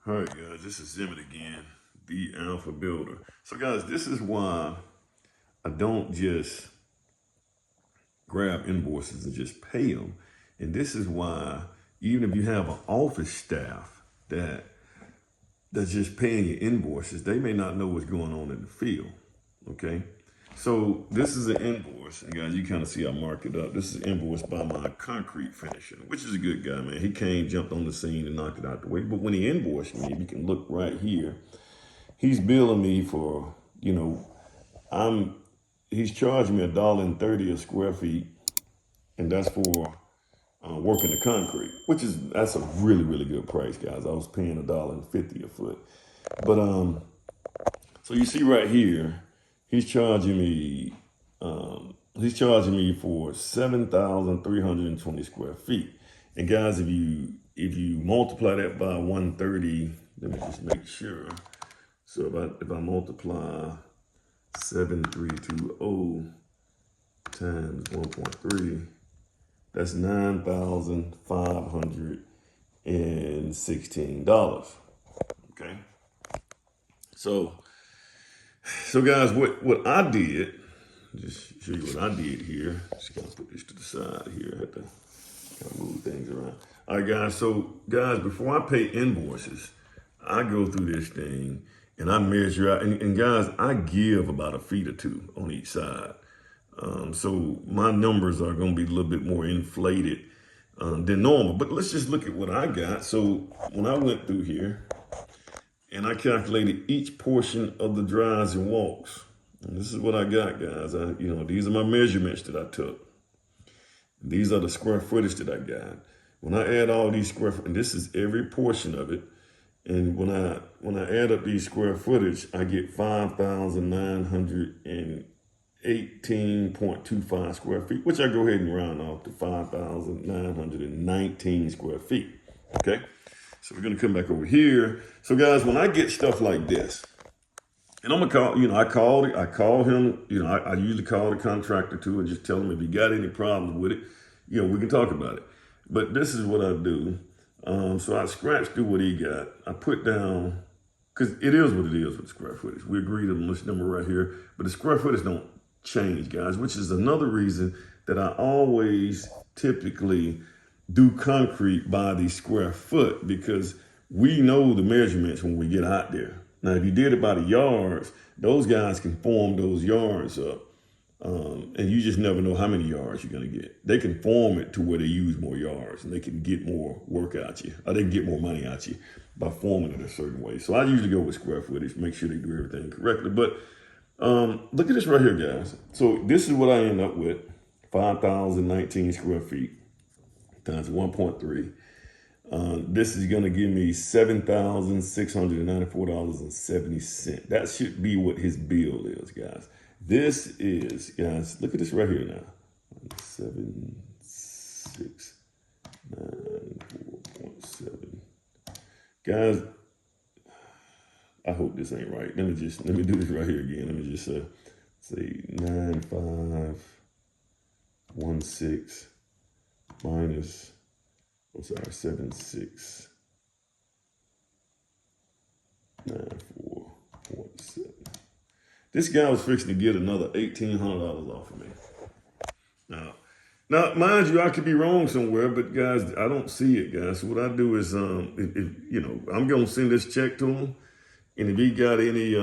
All right, guys, this is Emmett again, the Alpha Builder. So, guys, this is why I don't just grab invoices and just pay them. And this is why, even if you have an office staff that's just paying your invoices, they may not know what's going on in the field. Okay. So this is an invoice, and guys, you kind of see I mark it up. This is an invoice by my concrete finisher, which is a good guy, man. He came, jumped on the scene, and knocked it out the way. But when he invoiced me, you can look right here. He's billing me for, he's charging me $1.30 a square feet, and that's for working the concrete, that's a really, really good price, guys. I was paying $1.50 a foot, but so you see right here. He's charging me for 7,320 square feet. And guys, if you multiply that by 130, let me just make sure. So if I multiply 7,320 times 1.3, that's $9,516. Okay. So guys, what I did, just show you what I did here. Just gonna put this to the side here. I have to kind of move things around. All right, guys. So guys, before I pay invoices, I go through this thing and I measure out. And guys, I give about a feet or two on each side. So my numbers are gonna be a little bit more inflated than normal. But let's just look at what I got. So when I went through here, and I calculated each portion of the drives and walks. And this is what I got, guys. These are my measurements that I took. These are the square footage that I got. When I add all these square footage, and this is every portion of it. And when I add up these square footage, I get 5,918.25 square feet, which I go ahead and round off to 5,919 square feet. Okay. So we're gonna come back over here. So guys, when I get stuff like this, and I'm gonna call, I call him, I usually call the contractor too and just tell him if he got any problems with it, we can talk about it. But this is what I do. So I scratch through what he got. I put down, because it is what it is with square footage. We agreed on this number right here, but the square footage don't change, guys, which is another reason that I always typically do concrete by the square foot, because we know the measurements when we get out there. Now, if you did it by the yards, those guys can form those yards up. And you just never know how many yards you're going to get. They can form it to where they use more yards and they can get more work out you, or they can get more money out you by forming it a certain way. So I usually go with square footage, make sure they do everything correctly. But look at this right here, guys. So this is what I end up with, 5,019 square feet times 1.3. This is going to give me $7,694.70. That should be what his bill is, guys. This is, guys, look at this right here now. 7,694.7. Guys, I hope this ain't right. Let me do this right here again. Let me just say 9,516 minus, 7,694.7. This guy was fixing to get another $1,800 off of me. Now, mind you, I could be wrong somewhere, but guys, I don't see it, guys. So what I do is, I'm gonna send this check to him, and if he got any,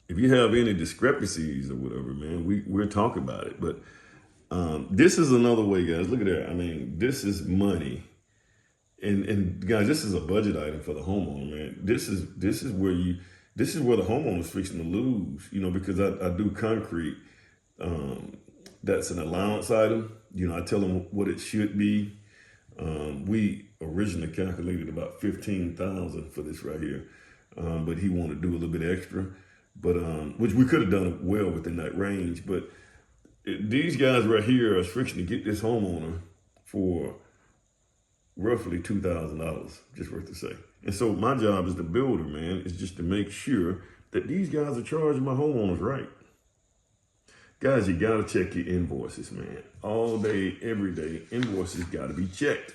if you have any discrepancies or whatever, man, we'll talk about it. But this is another way, guys. Look at that. I mean, this is money, and guys, this is a budget item for the homeowner, man. This is where the homeowner's fixing to lose, because I do concrete. That's an allowance item. I tell them what it should be. We originally calculated about 15,000 for this right here, but he wanted to do a little bit extra, but which we could have done well within that range. But these guys right here are fixing to get this homeowner for roughly $2,000, just worth to say. And so my job as the builder, man, is just to make sure that these guys are charging my homeowners right. Guys, you got to check your invoices, man. All day, every day, invoices got to be checked.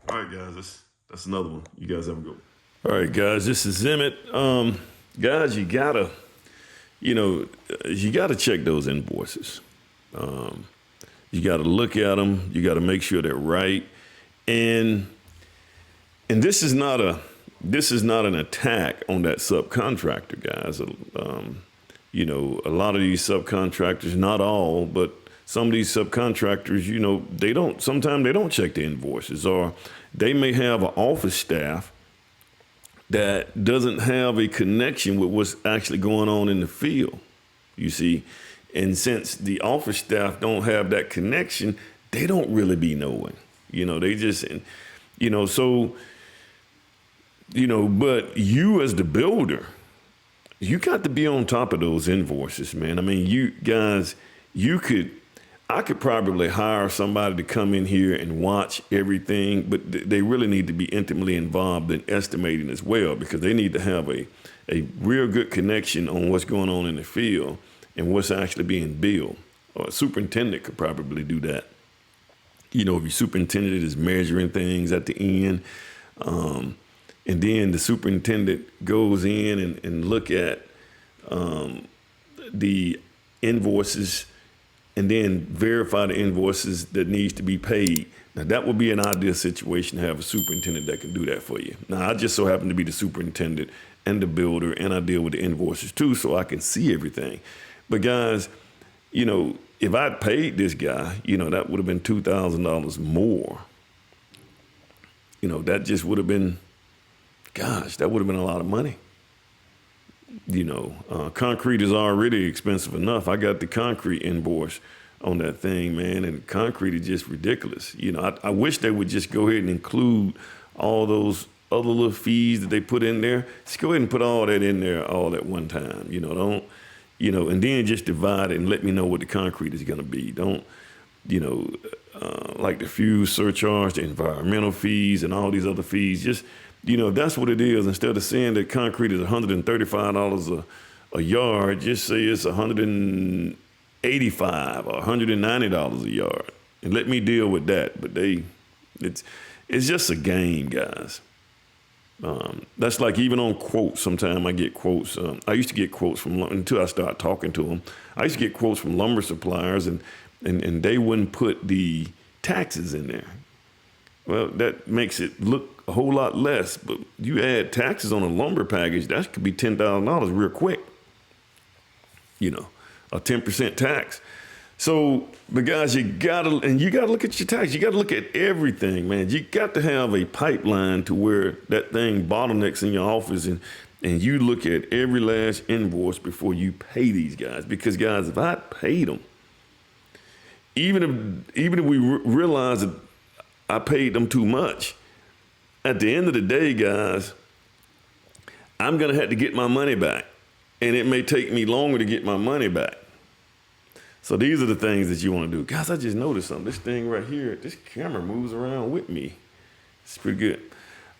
All right, guys, That's another one. You guys have a go. All right, guys, this is Emmett. Guys, you gotta check those invoices. You gotta look at them. You gotta make sure they're right. And this is not an attack on that subcontractor, guys. A lot of these subcontractors, not all, but some of these subcontractors, sometimes they don't check the invoices, or they may have an office staff that doesn't have a connection with what's actually going on in the field, you see. And since the office staff don't have that connection, they don't really be knowing, they just, but you as the builder, you got to be on top of those invoices, man. I mean, I could probably hire somebody to come in here and watch everything, but they really need to be intimately involved in estimating as well, because they need to have a real good connection on what's going on in the field and what's actually being billed. Or a superintendent could probably do that. If your superintendent is measuring things at the end, and then the superintendent goes in and look at the invoices and then verify the invoices that needs to be paid. Now, that would be an ideal situation to have a superintendent that can do that for you. Now, I just so happen to be the superintendent and the builder, and I deal with the invoices too, so I can see everything. But guys, if I'd paid this guy, that would have been $2,000 more. That just would have been, that would have been a lot of money. Concrete is already expensive enough. I got the concrete invoice on that thing, man, and concrete is just ridiculous. I wish they would just go ahead and include all those other little fees that they put in there. Just go ahead and put all that in there all at one time. And then just divide it and let me know what the concrete is going to be. Don't, like the fuel surcharge, the environmental fees, and all these other fees. Just, that's what it is. Instead of saying that concrete is $135 a yard, just say it's $185 or $190 a yard, and let me deal with that. But it's just a game, guys. That's like even on quotes. Sometimes I get quotes. I used to get quotes from, until I started talking to them, I used to get quotes from lumber suppliers, and they wouldn't put the taxes in there. Well, that makes it look a whole lot less, but you add taxes on a lumber package, that could be $10,000 real quick. A 10% tax. So, but guys, you gotta look at your tax. You gotta look at everything, man. You got to have a pipeline to where that thing bottlenecks in your office, and you look at every last invoice before you pay these guys. Because guys, if I paid them, even if we realize that I paid them too much, at the end of the day, guys, I'm gonna have to get my money back, and it may take me longer to get my money back. So these are the things that you want to do. Guys, I just noticed something. This thing right here, this camera moves around with me. It's pretty good.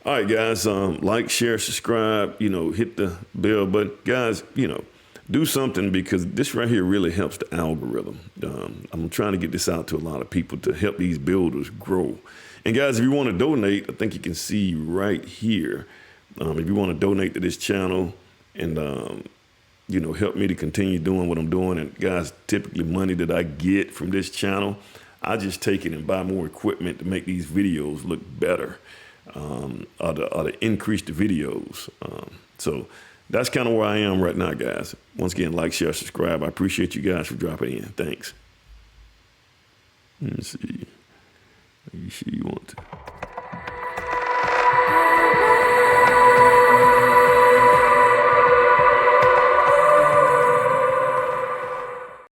All right, guys, like, share, subscribe, hit the bell button. Guys, do something, because this right here really helps the algorithm. I'm trying to get this out to a lot of people to help these builders grow. And guys, if you want to donate, I think you can see right here. If you want to donate to this channel and, help me to continue doing what I'm doing. And guys, typically money that I get from this channel, I just take it and buy more equipment to make these videos look better, or to increase the videos. So that's kind of where I am right now, guys. Once again, like, share, subscribe. I appreciate you guys for dropping in. Thanks. Let's see. Are you sure you want to?